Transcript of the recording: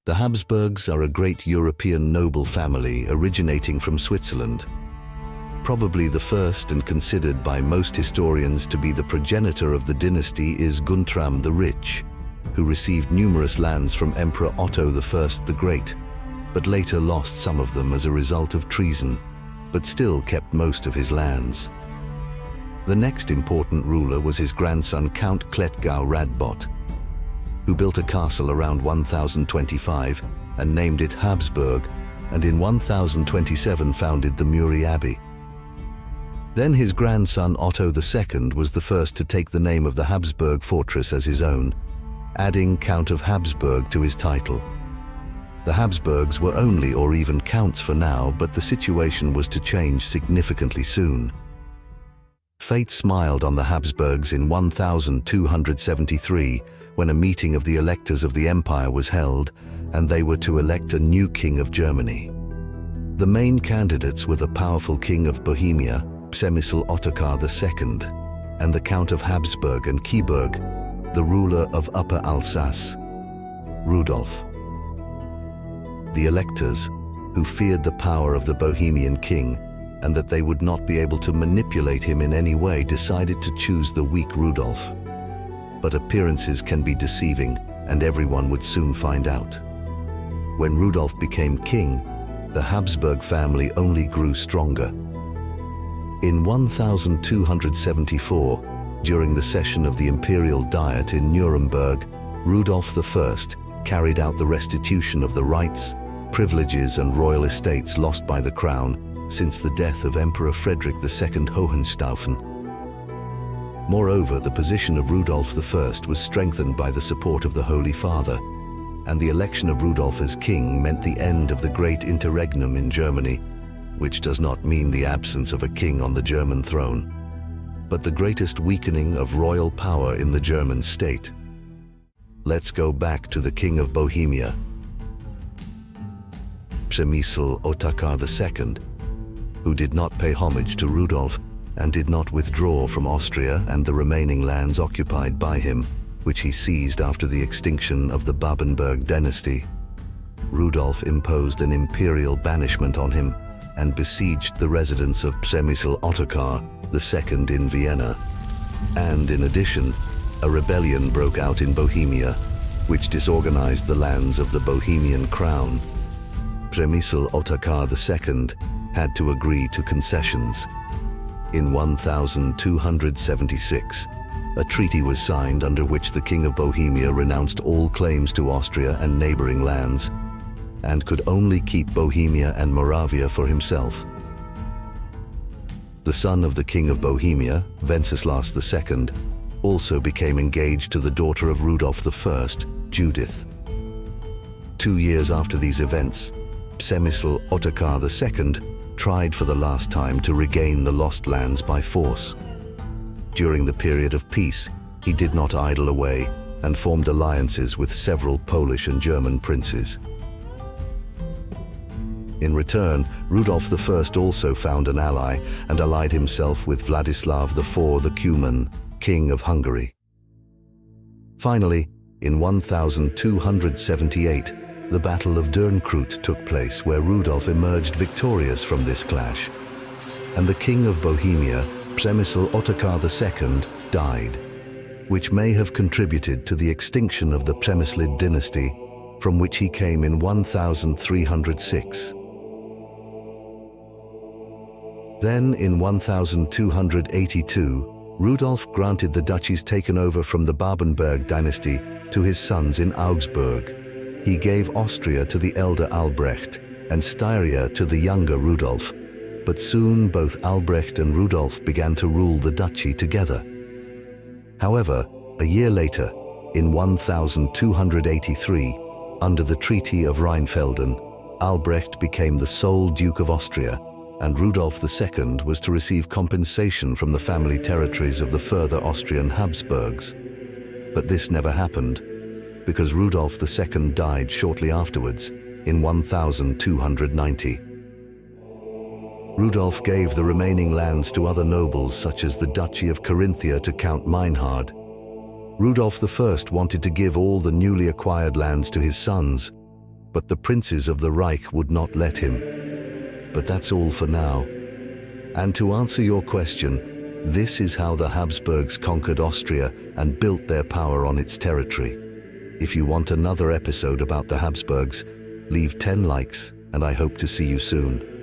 The Habsburgs are a great European noble family originating from Switzerland. Probably the first and considered by most historians to be the progenitor of the dynasty is Guntram the Rich, who received numerous lands from Emperor Otto I the Great, but later lost some of them as a result of treason, but still kept most of his lands. The next important ruler was his grandson Count Klettgau Radbot, who built a castle around 1025 and named it Habsburg, and in 1027 founded the Muri Abbey. Then his grandson Otto II was the first to take the name of the Habsburg fortress as his own, adding Count of Habsburg to his title. The Habsburgs were only or even counts for now, but the situation was to change significantly soon. Fate smiled on the Habsburgs in 1273 when a meeting of the electors of the empire was held, and they were to elect a new king of Germany. The main candidates were the powerful king of Bohemia, Przemysl Ottokar II, and the Count of Habsburg and Kieburg, the ruler of Upper Alsace, Rudolph. The electors, who feared the power of the Bohemian king and that they would not be able to manipulate him in any way, decided to choose the weak Rudolph. But appearances can be deceiving, and everyone would soon find out. When Rudolph became king, the Habsburg family only grew stronger. In 1274, during the session of the Imperial Diet in Nuremberg, Rudolph I carried out the restitution of the rights, privileges and royal estates lost by the crown since the death of Emperor Frederick II Hohenstaufen. Moreover, the position of Rudolph I was strengthened by the support of the Holy Father, and the election of Rudolph as king meant the end of the great interregnum in Germany, which does not mean the absence of a king on the German throne, but the greatest weakening of royal power in the German state. Let's go back to the King of Bohemia, Przemysl Ottokar II, who did not pay homage to Rudolph and did not withdraw from Austria and the remaining lands occupied by him, which he seized after the extinction of the Babenberg dynasty. Rudolph imposed an imperial banishment on him and besieged the residence of Przemysl Ottokar II in Vienna. And in addition, a rebellion broke out in Bohemia, which disorganized the lands of the Bohemian crown. Przemysl Ottokar II had to agree to concessions. In 1276, a treaty was signed under which the King of Bohemia renounced all claims to Austria and neighboring lands, and could only keep Bohemia and Moravia for himself. The son of the King of Bohemia, Wenceslas II, also became engaged to the daughter of Rudolph I, Judith. 2 years after these events, Przemysl Ottokar II tried for the last time to regain the lost lands by force. During the period of peace, he did not idle away and formed alliances with several Polish and German princes. In return, Rudolph I also found an ally and allied himself with Vladislav IV the Cuillin, King of Hungary. Finally, in 1278, the Battle of Dürnkrout took place, where Rudolph emerged victorious from this clash, and the King of Bohemia, Przemysl Ottokar II, died, which may have contributed to the extinction of the Przemyslid dynasty, from which he came in 1306. Then, in 1282, Rudolph granted the duchies taken over from the Babenberg dynasty to his sons in Augsburg. He gave Austria to the elder Albrecht and Styria to the younger Rudolph, but soon both Albrecht and Rudolph began to rule the duchy together. However, a year later, in 1283, under the Treaty of Rheinfelden, Albrecht became the sole Duke of Austria, and Rudolph II was to receive compensation from the family territories of the further Austrian Habsburgs. But this never happened, because Rudolph II died shortly afterwards, in 1290. Rudolph gave the remaining lands to other nobles, such as the Duchy of Carinthia, to Count Meinhard. Rudolph I wanted to give all the newly acquired lands to his sons, but the princes of the Reich would not let him. But that's all for now. And to answer your question, this is how the Habsburgs conquered Austria and built their power on its territory. If you want another episode about the Habsburgs, leave 10 likes, and I hope to see you soon.